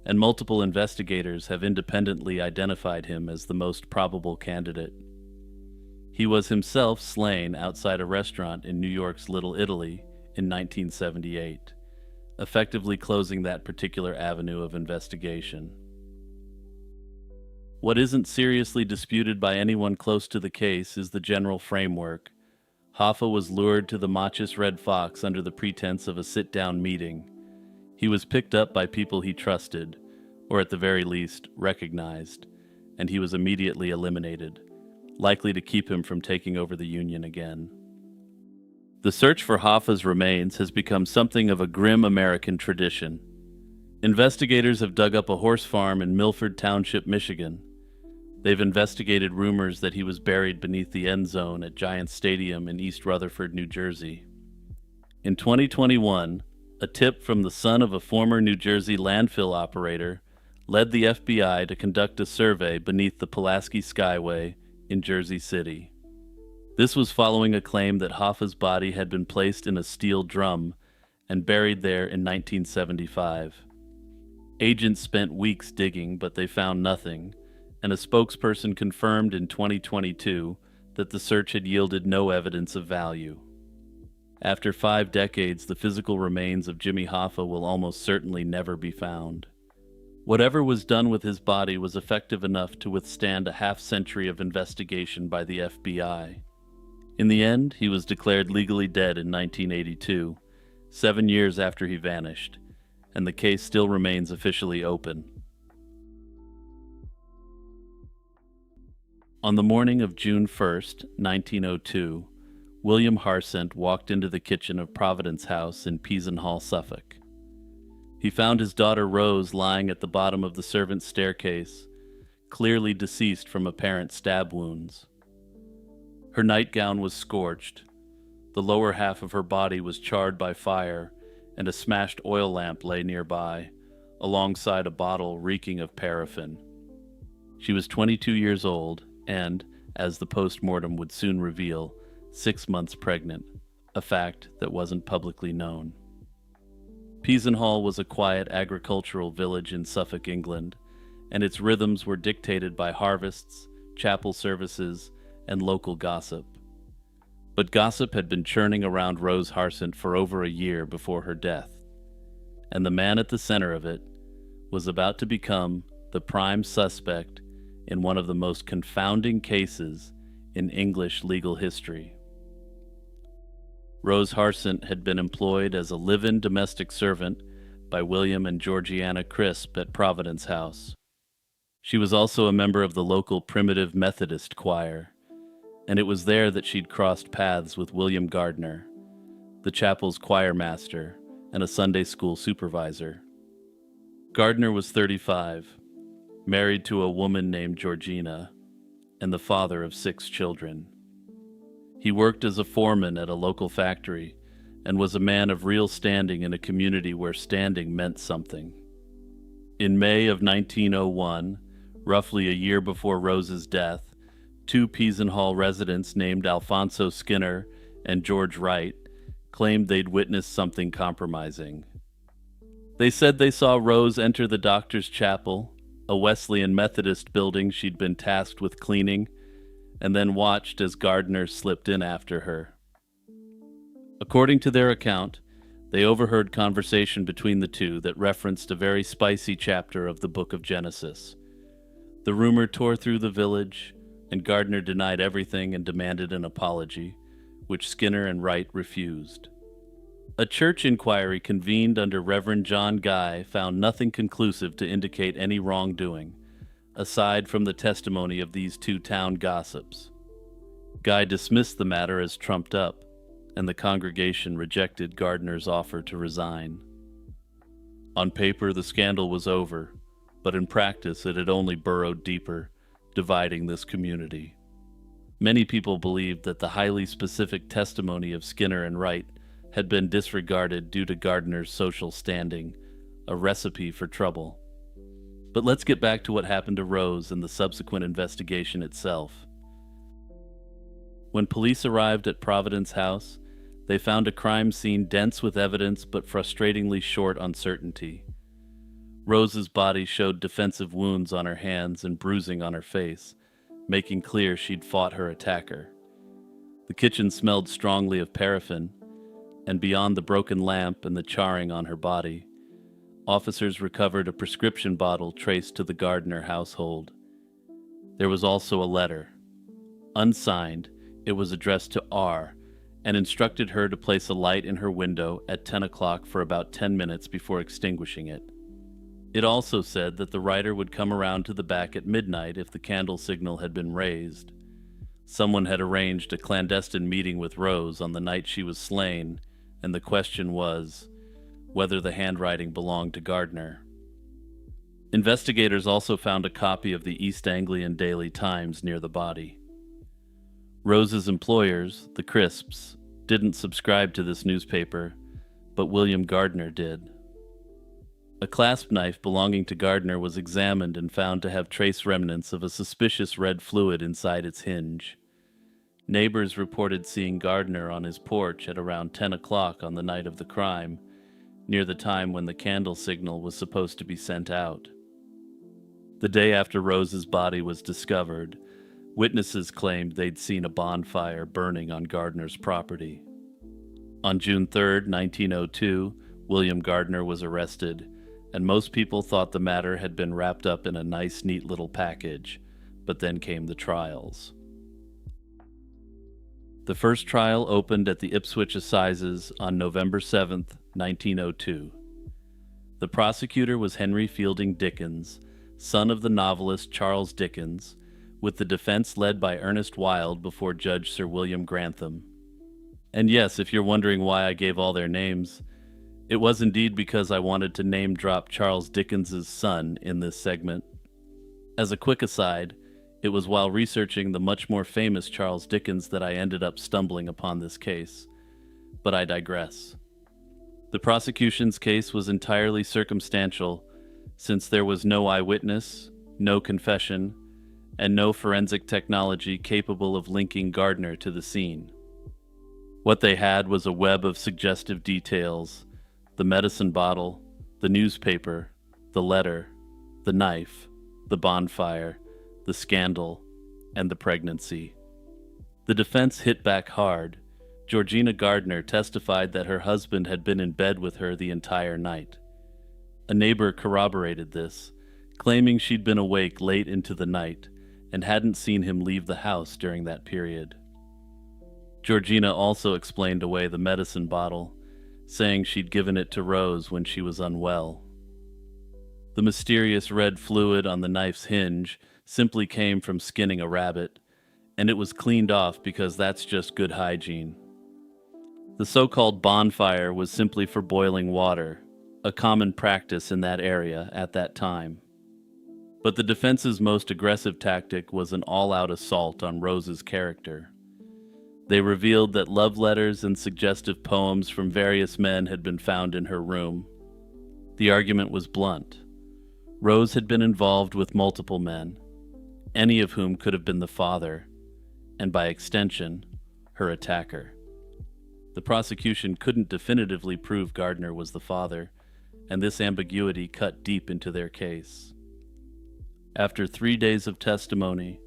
and multiple investigators have independently identified him as the most probable candidate. He was himself slain outside a restaurant in New York's Little Italy in 1978, effectively closing that particular avenue of investigation. What isn't seriously disputed by anyone close to the case is the general framework. Hoffa was lured to the Machis Red Fox under the pretense of a sit-down meeting. He was picked up by people he trusted, or at the very least, recognized, and he was immediately eliminated, likely to keep him from taking over the Union again. The search for Hoffa's remains has become something of a grim American tradition. Investigators have dug up a horse farm in Milford Township, Michigan. They've investigated rumors that he was buried beneath the end zone at Giants Stadium in East Rutherford, New Jersey. In 2021, a tip from the son of a former New Jersey landfill operator led the FBI to conduct a survey beneath the Pulaski Skyway in Jersey City. This was following a claim that Hoffa's body had been placed in a steel drum and buried there in 1975. Agents spent weeks digging, but they found nothing, and a spokesperson confirmed in 2022 that the search had yielded no evidence of value. After 5 decades, the physical remains of Jimmy Hoffa will almost certainly never be found. Whatever was done with his body was effective enough to withstand a half-century of investigation by the FBI. In the end, he was declared legally dead in 1982, 7 years after he vanished, and the case still remains officially open. On the morning of June 1st, 1902, William Harsent walked into the kitchen of Providence House in Peasenhall, Suffolk. He found his daughter Rose lying at the bottom of the servants' staircase, clearly deceased from apparent stab wounds. Her nightgown was scorched, the lower half of her body was charred by fire, and a smashed oil lamp lay nearby, alongside a bottle reeking of paraffin. She was 22 years old and, as the post-mortem would soon reveal, 6 months pregnant, a fact that wasn't publicly known. Peasenhall was a quiet agricultural village in Suffolk, England, and its rhythms were dictated by harvests, chapel services, and local gossip. But gossip had been churning around Rose Harsent for over a year before her death, and the man at the center of it was about to become the prime suspect in one of the most confounding cases in English legal history. Rose Harsent had been employed as a live-in domestic servant by William and Georgiana Crisp at Providence House. She was also a member of the local Primitive Methodist choir, and it was there that she'd crossed paths with William Gardner, the chapel's choir master and a Sunday school supervisor. Gardner was 35, married to a woman named Georgina, and the father of 6 children. He worked as a foreman at a local factory and was a man of real standing in a community where standing meant something. In May of 1901, roughly a year before Rose's death, 2 Peasenhall residents named Alfonso Skinner and George Wright claimed they'd witnessed something compromising. They said they saw Rose enter the doctor's chapel, a Wesleyan Methodist building she'd been tasked with cleaning, and then watched as Gardner slipped in after her. According to their account, they overheard conversation between the two that referenced a very spicy chapter of the book of Genesis. The rumor tore through the village, and Gardner denied everything and demanded an apology, which Skinner and Wright refused. A church inquiry convened under Reverend John Guy found nothing conclusive to indicate any wrongdoing, aside from the testimony of these two town gossips. Guy dismissed the matter as trumped up, and the congregation rejected Gardner's offer to resign. On paper, the scandal was over, but in practice it had only burrowed deeper, dividing this community. Many people believed that the highly specific testimony of Skinner and Wright had been disregarded due to Gardner's social standing, a recipe for trouble. But let's get back to what happened to Rose and the subsequent investigation itself. When police arrived at Providence House, they found a crime scene dense with evidence but frustratingly short on certainty. Rose's body showed defensive wounds on her hands and bruising on her face, making clear she'd fought her attacker. The kitchen smelled strongly of paraffin, and beyond the broken lamp and the charring on her body, officers recovered a prescription bottle traced to the Gardner household. There was also a letter. Unsigned, it was addressed to R and instructed her to place a light in her window at 10 o'clock for about 10 minutes before extinguishing it. It also said that the writer would come around to the back at midnight if the candle signal had been raised. Someone had arranged a clandestine meeting with Rose on the night she was slain, and the question was whether the handwriting belonged to Gardner. Investigators also found a copy of the East Anglian Daily Times near the body. Rose's employers, the Crisps, didn't subscribe to this newspaper, but William Gardner did. A clasp knife belonging to Gardner was examined and found to have trace remnants of a suspicious red fluid inside its hinge. Neighbors reported seeing Gardner on his porch at around 10 o'clock on the night of the crime, near the time when the candle signal was supposed to be sent out. The day after Rose's body was discovered, witnesses claimed they'd seen a bonfire burning on Gardner's property. On June 3, 1902, William Gardner was arrested, and most people thought the matter had been wrapped up in a nice, neat little package, but then came the trials. The first trial opened at the Ipswich Assizes on November 7, 1902. The prosecutor was Henry Fielding Dickens, son of the novelist Charles Dickens, with the defense led by Ernest Wilde before Judge Sir William Grantham. And yes, if you're wondering why I gave all their names, it was indeed because I wanted to name drop Charles Dickens's son in this segment. As a quick aside, it was while researching the much more famous Charles Dickens that I ended up stumbling upon this case. But I digress. The prosecution's case was entirely circumstantial, since there was no eyewitness, no confession, and no forensic technology capable of linking Gardner to the scene. What they had was a web of suggestive details: the medicine bottle, the newspaper, the letter, the knife, the bonfire, the scandal, and the pregnancy. The defense hit back hard. Georgina Gardner testified that her husband had been in bed with her the entire night. A neighbor corroborated this, claiming she'd been awake late into the night and hadn't seen him leave the house during that period. Georgina also explained away the medicine bottle, saying she'd given it to Rose when she was unwell. The mysterious red fluid on the knife's hinge simply came from skinning a rabbit, and it was cleaned off because that's just good hygiene. The so-called bonfire was simply for boiling water, a common practice in that area at that time. But the defense's most aggressive tactic was an all-out assault on Rose's character. They revealed that love letters and suggestive poems from various men had been found in her room. The argument was blunt. Rose had been involved with multiple men, any of whom could have been the father, and by extension, her attacker. The prosecution couldn't definitively prove Gardner was the father, and this ambiguity cut deep into their case. After 3 days of testimony,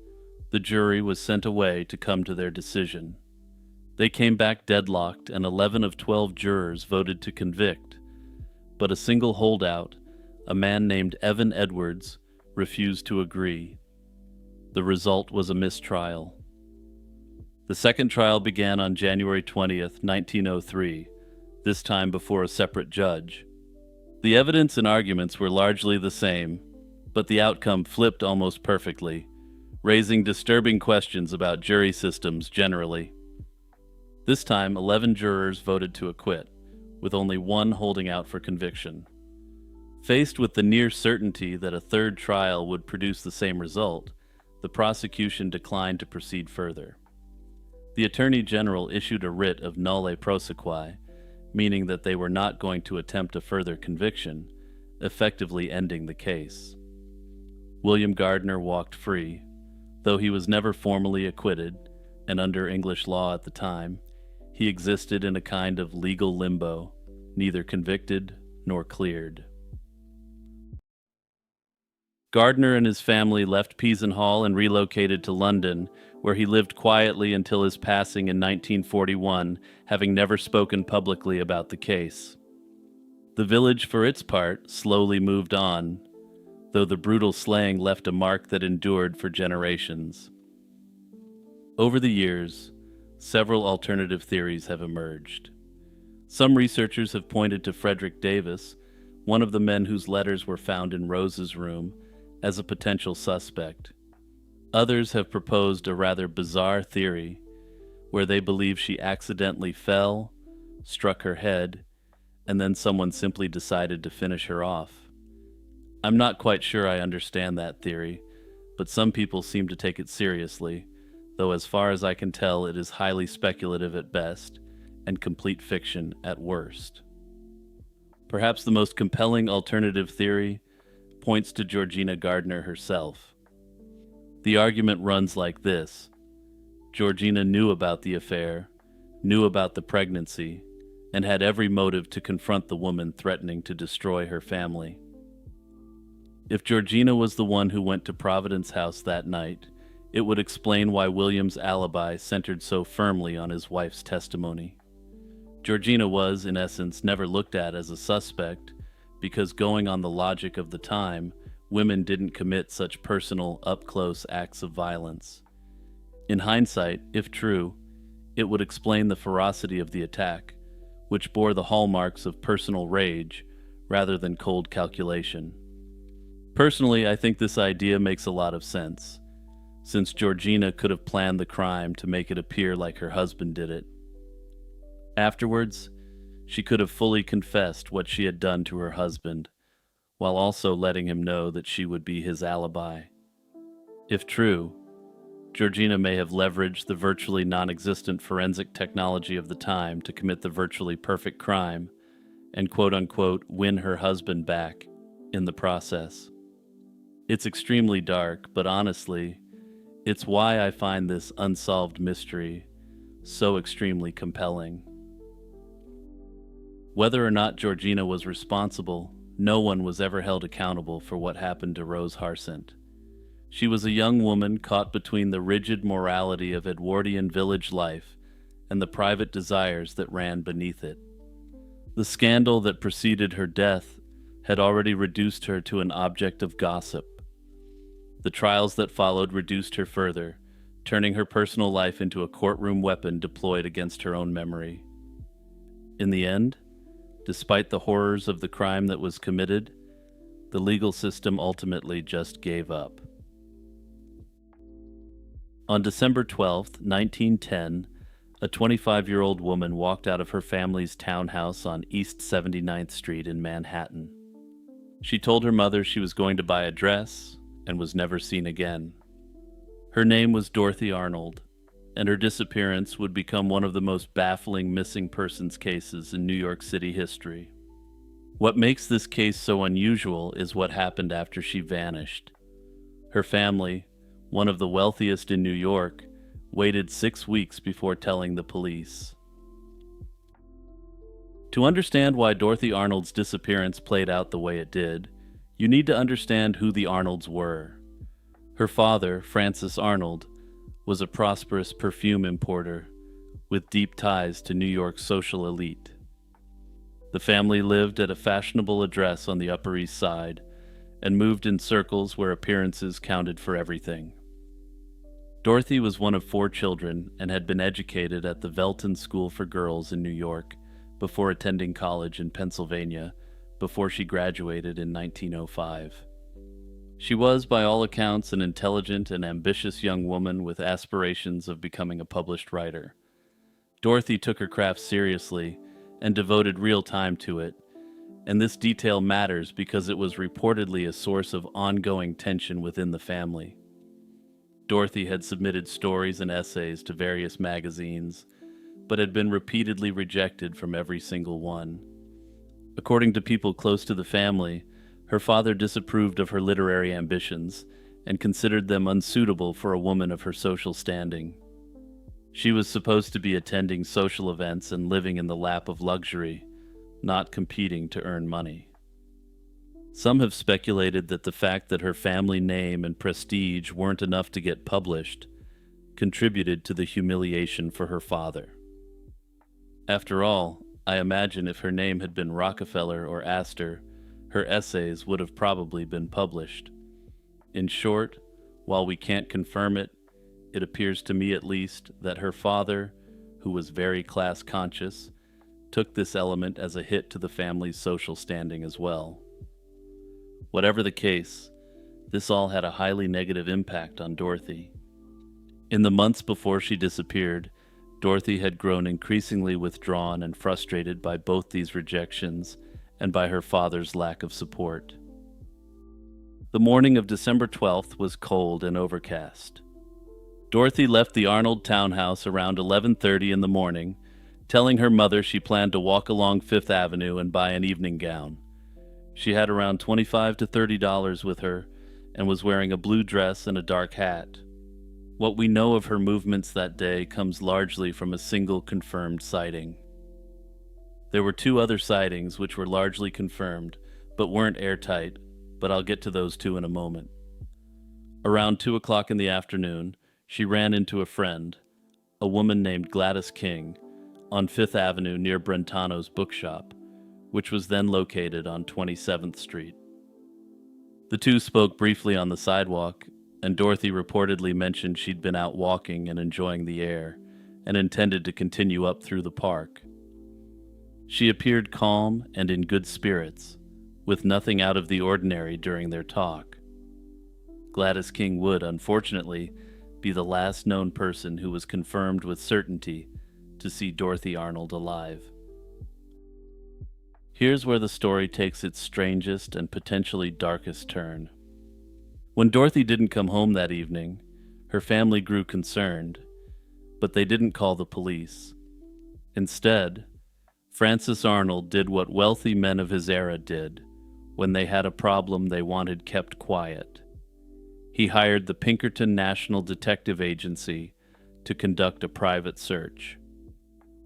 the jury was sent away to come to their decision. They came back deadlocked, and 11 of 12 jurors voted to convict, but a single holdout, a man named Evan Edwards, refused to agree, The result was a mistrial. The second trial began on January 20th, 1903, this time before a separate judge. The evidence and arguments were largely the same, but the outcome flipped almost perfectly, raising disturbing questions about jury systems generally. This time, 11 jurors voted to acquit, with only one holding out for conviction. Faced with the near certainty that a third trial would produce the same result, the prosecution declined to proceed further. The Attorney General issued a writ of nolle prosequi, meaning that they were not going to attempt a further conviction, effectively ending the case. William Gardner walked free, though he was never formally acquitted, and under English law at the time, he existed in a kind of legal limbo, neither convicted nor cleared. Gardner and his family left Peason Hall and relocated to London, where he lived quietly until his passing in 1941, having never spoken publicly about the case. The village, for its part, slowly moved on, though the brutal slaying left a mark that endured for generations. Over the years, several alternative theories have emerged. Some researchers have pointed to Frederick Davis, one of the men whose letters were found in Rose's room, as a potential suspect. Others have proposed a rather bizarre theory, where they believe she accidentally fell, struck her head, and then someone simply decided to finish her off. I'm not quite sure I understand that theory, but some people seem to take it seriously, though as far as I can tell it is highly speculative at best and complete fiction at worst. Perhaps the most compelling alternative theory points to Georgina Gardner herself. The argument runs like this: Georgina knew about the affair, knew about the pregnancy, and had every motive to confront the woman threatening to destroy her family. If Georgina was the one who went to Providence House that night, it would explain why William's alibi centered so firmly on his wife's testimony. Georgina was, in essence, never looked at as a suspect because, going on the logic of the time, women didn't commit such personal, up-close acts of violence. In hindsight, if true, it would explain the ferocity of the attack, which bore the hallmarks of personal rage rather than cold calculation. Personally, I think this idea makes a lot of sense, since Georgina could have planned the crime to make it appear like her husband did it. Afterwards, she could have fully confessed what she had done to her husband, while also letting him know that she would be his alibi. If true, Georgina may have leveraged the virtually non-existent forensic technology of the time to commit the virtually perfect crime and quote-unquote win her husband back in the process. It's extremely dark, but honestly, it's why I find this unsolved mystery so extremely compelling. Whether or not Georgina was responsible, no one was ever held accountable for what happened to Rose Harsent. She was a young woman caught between the rigid morality of Edwardian village life and the private desires that ran beneath it. The scandal that preceded her death had already reduced her to an object of gossip. The trials that followed reduced her further, turning her personal life into a courtroom weapon deployed against her own memory. In the end, despite the horrors of the crime that was committed, the legal system ultimately just gave up. On December 12, 1910, a 25-year-old woman walked out of her family's townhouse on East 79th Street in Manhattan. She told her mother she was going to buy a dress and was never seen again. Her name was Dorothy Arnold, and her disappearance would become one of the most baffling missing persons cases in New York City history. What makes this case so unusual is what happened after she vanished. Her family, one of the wealthiest in New York, waited 6 weeks before telling the police. To understand why Dorothy Arnold's disappearance played out the way it did, you need to understand who the Arnolds were. Her father, Francis Arnold, was a prosperous perfume importer with deep ties to New York's social elite. The family lived at a fashionable address on the Upper East Side and moved in circles where appearances counted for everything. Dorothy was one of 4 children and had been educated at the Velton School for Girls in New York before attending college in Pennsylvania before she graduated in 1905. She was, by all accounts, an intelligent and ambitious young woman with aspirations of becoming a published writer. Dorothy took her craft seriously and devoted real time to it, and this detail matters because it was reportedly a source of ongoing tension within the family. Dorothy had submitted stories and essays to various magazines, but had been repeatedly rejected from every single one. According to people close to the family, her father disapproved of her literary ambitions and considered them unsuitable for a woman of her social standing. She was supposed to be attending social events and living in the lap of luxury, not competing to earn money. Some have speculated that the fact that her family name and prestige weren't enough to get published contributed to the humiliation for her father. After all, I imagine if her name had been Rockefeller or Astor, her essays would have probably been published. In short, while we can't confirm it, it appears to me at least that her father, who was very class conscious, took this element as a hit to the family's social standing as well. Whatever the case, this all had a highly negative impact on Dorothy. In the months before she disappeared, Dorothy had grown increasingly withdrawn and frustrated by both these rejections and by her father's lack of support. The morning of December 12th was cold and overcast. Dorothy left the Arnold townhouse around 11:30 in the morning, telling her mother she planned to walk along Fifth Avenue and buy an evening gown. She had around $25 to $30 with her and was wearing a blue dress and a dark hat. What we know of her movements that day comes largely from a single confirmed sighting. There were 2 other sightings which were largely confirmed, but weren't airtight, but I'll get to those 2 in a moment. Around 2 o'clock in the afternoon, she ran into a friend, a woman named Gladys King, on Fifth Avenue near Brentano's bookshop, which was then located on 27th Street. The 2 spoke briefly on the sidewalk, and Dorothy reportedly mentioned she'd been out walking and enjoying the air, and intended to continue up through the park. She appeared calm and in good spirits, with nothing out of the ordinary during their talk. Gladys King would, unfortunately, be the last known person who was confirmed with certainty to see Dorothy Arnold alive. Here's where the story takes its strangest and potentially darkest turn. When Dorothy didn't come home that evening, her family grew concerned, but they didn't call the police. Instead, Francis Arnold did what wealthy men of his era did when they had a problem they wanted kept quiet. He hired the Pinkerton National Detective Agency to conduct a private search.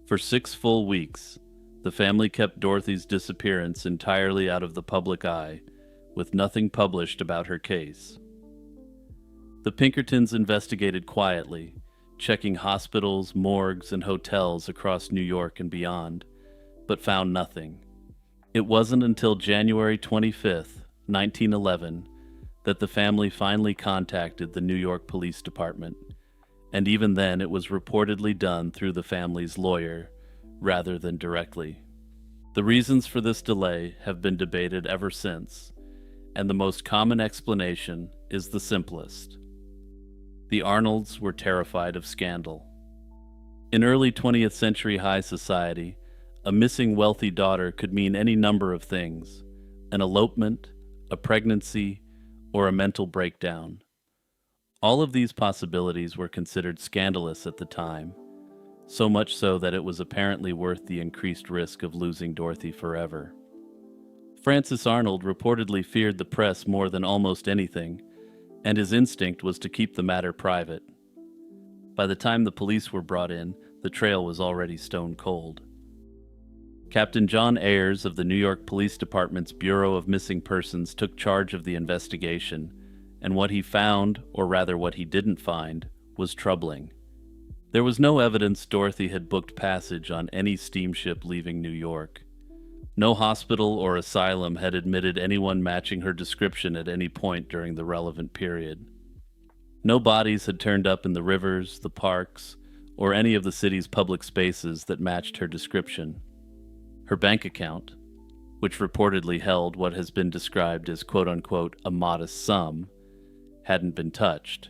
For 6 full weeks, the family kept Dorothy's disappearance entirely out of the public eye, with nothing published about her case. The Pinkertons investigated quietly, checking hospitals, morgues, and hotels across New York and beyond, but found nothing. It wasn't until January 25th, 1911, that the family finally contacted the New York Police Department, and even then it was reportedly done through the family's lawyer, rather than directly. The reasons for this delay have been debated ever since, and the most common explanation is the simplest. The Arnolds were terrified of scandal. In early 20th century high society, a missing wealthy daughter could mean any number of things: an elopement, a pregnancy, or a mental breakdown. All of these possibilities were considered scandalous at the time, so much so that it was apparently worth the increased risk of losing Dorothy forever. Francis Arnold reportedly feared the press more than almost anything, and his instinct was to keep the matter private. By the time the police were brought in, the trail was already stone cold. Captain John Ayers of the New York Police Department's Bureau of Missing Persons took charge of the investigation, and what he found, or rather what he didn't find, was troubling. There was no evidence Dorothy had booked passage on any steamship leaving New York. No hospital or asylum had admitted anyone matching her description at any point during the relevant period. No bodies had turned up in the rivers, the parks, or any of the city's public spaces that matched her description. Her bank account, which reportedly held what has been described as quote unquote a modest sum, hadn't been touched.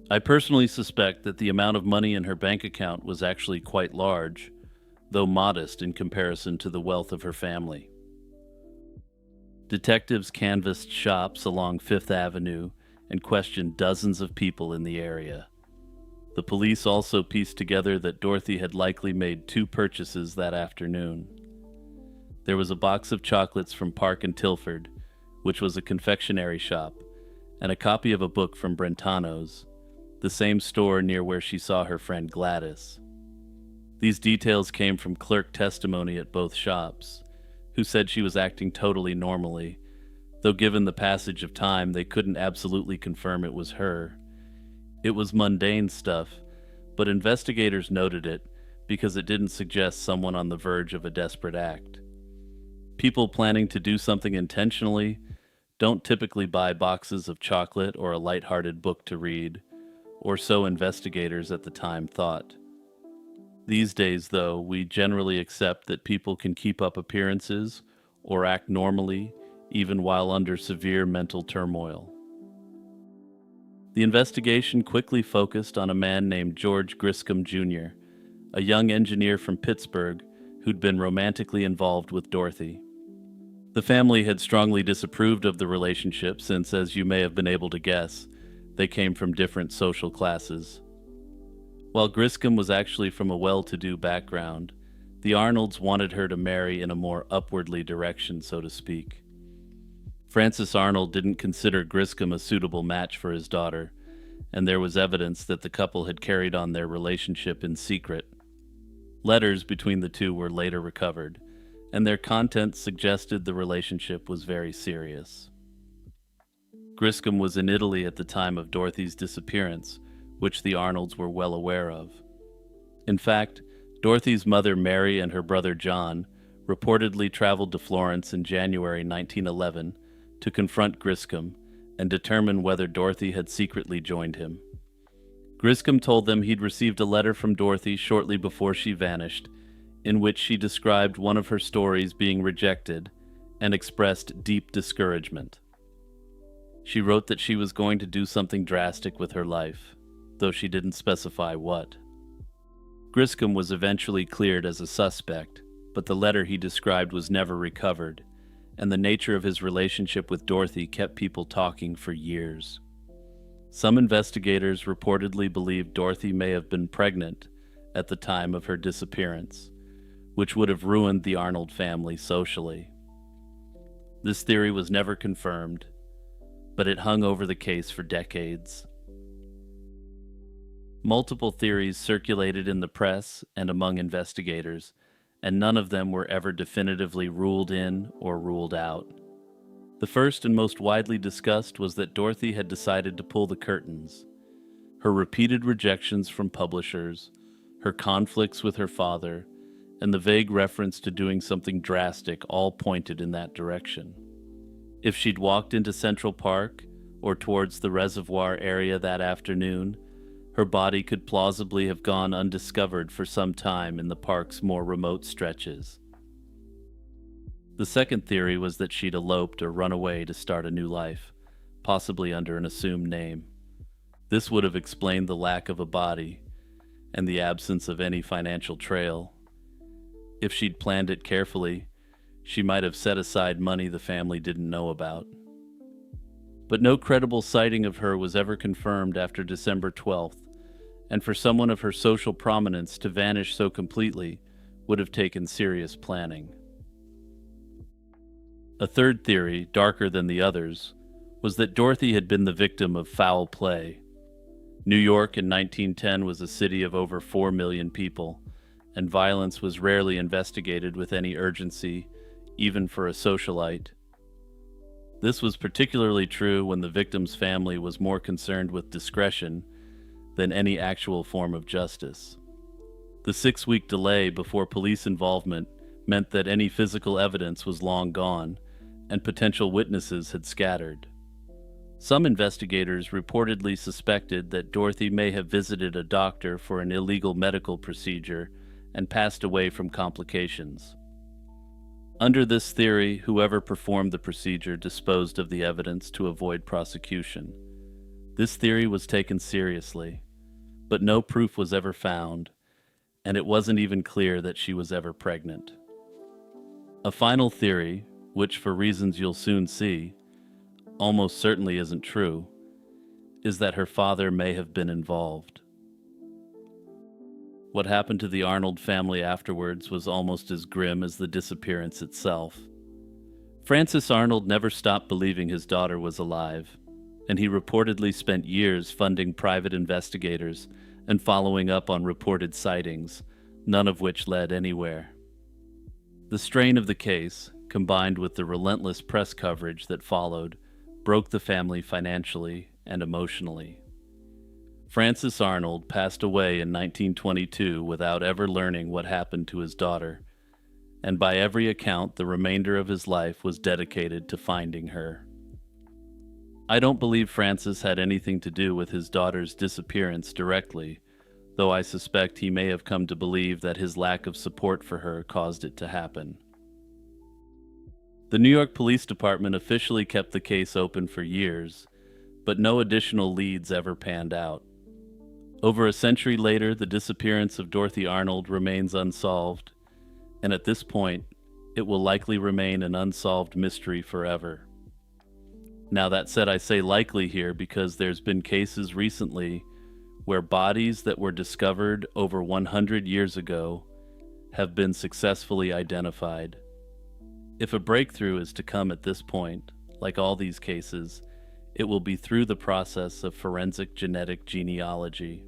I personally suspect that the amount of money in her bank account was actually quite large, though modest in comparison to the wealth of her family. Detectives canvassed shops along Fifth Avenue and questioned dozens of people in the area. The police also pieced together that Dorothy had likely made 2 purchases that afternoon. There was a box of chocolates from Park and Tilford, which was a confectionery shop, and a copy of a book from Brentano's, the same store near where she saw her friend Gladys. These details came from clerk testimony at both shops, who said she was acting totally normally, though given the passage of time they couldn't absolutely confirm it was her. It was mundane stuff, but investigators noted it because it didn't suggest someone on the verge of a desperate act. People planning to do something intentionally don't typically buy boxes of chocolate or a light-hearted book to read, or so investigators at the time thought. These days, though, we generally accept that people can keep up appearances or act normally even while under severe mental turmoil. The investigation quickly focused on a man named George Griscom Jr., a young engineer from Pittsburgh who'd been romantically involved with Dorothy. The family had strongly disapproved of the relationship since, as you may have been able to guess, they came from different social classes. While Griscom was actually from a well-to-do background, the Arnolds wanted her to marry in a more upwardly direction, so to speak. Francis Arnold didn't consider Griscom a suitable match for his daughter, and there was evidence that the couple had carried on their relationship in secret. Letters between the two were later recovered, and their contents suggested the relationship was very serious. Griscom was in Italy at the time of Dorothy's disappearance, which the Arnolds were well aware of. In fact, Dorothy's mother Mary and her brother John reportedly traveled to Florence in January 1911 to confront Griscom and determine whether Dorothy had secretly joined him. Griscom told them he'd received a letter from Dorothy shortly before she vanished, in which she described one of her stories being rejected and expressed deep discouragement. She wrote that she was going to do something drastic with her life, though she didn't specify what. Griscom was eventually cleared as a suspect, but the letter he described was never recovered, and the nature of his relationship with Dorothy kept people talking for years. Some investigators reportedly believed Dorothy may have been pregnant at the time of her disappearance, which would have ruined the Arnold family socially. This theory was never confirmed, but it hung over the case for decades. Multiple theories circulated in the press and among investigators, and none of them were ever definitively ruled in or ruled out. The first and most widely discussed was that Dorothy had decided to pull the curtains. Her repeated rejections from publishers, her conflicts with her father, and the vague reference to doing something drastic all pointed in that direction. If she'd walked into Central Park or towards the reservoir area that afternoon, her body could plausibly have gone undiscovered for some time in the park's more remote stretches. The second theory was that she'd eloped or run away to start a new life, possibly under an assumed name. This would have explained the lack of a body and the absence of any financial trail. If she'd planned it carefully, she might have set aside money the family didn't know about. But no credible sighting of her was ever confirmed after December 12th, and for someone of her social prominence to vanish so completely would have taken serious planning. A third theory, darker than the others, was that Dorothy had been the victim of foul play. New York in 1910 was a city of over 4 million people, and violence was rarely investigated with any urgency, even for a socialite. This was particularly true when the victim's family was more concerned with discretion than any actual form of justice. The 6-week delay before police involvement meant that any physical evidence was long gone, and potential witnesses had scattered. Some investigators reportedly suspected that Dorothy may have visited a doctor for an illegal medical procedure and passed away from complications. Under this theory, whoever performed the procedure disposed of the evidence to avoid prosecution. This theory was taken seriously, but no proof was ever found, and it wasn't even clear that she was ever pregnant. A final theory, which for reasons you'll soon see, almost certainly isn't true, is that her father may have been involved. What happened to the Arnold family afterwards was almost as grim as the disappearance itself. Francis Arnold never stopped believing his daughter was alive, and he reportedly spent years funding private investigators and following up on reported sightings, none of which led anywhere. The strain of the case, combined with the relentless press coverage that followed, broke the family financially and emotionally. Francis Arnold passed away in 1922 without ever learning what happened to his daughter, and by every account, the remainder of his life was dedicated to finding her. I don't believe Francis had anything to do with his daughter's disappearance directly, though I suspect he may have come to believe that his lack of support for her caused it to happen. The New York Police Department officially kept the case open for years, but no additional leads ever panned out. Over a century later, the disappearance of Dorothy Arnold remains unsolved, and at this point, it will likely remain an unsolved mystery forever. Now, that said, I say likely here because there's been cases recently where bodies that were discovered over 100 years ago have been successfully identified. If a breakthrough is to come at this point, like all these cases, it will be through the process of forensic genetic genealogy.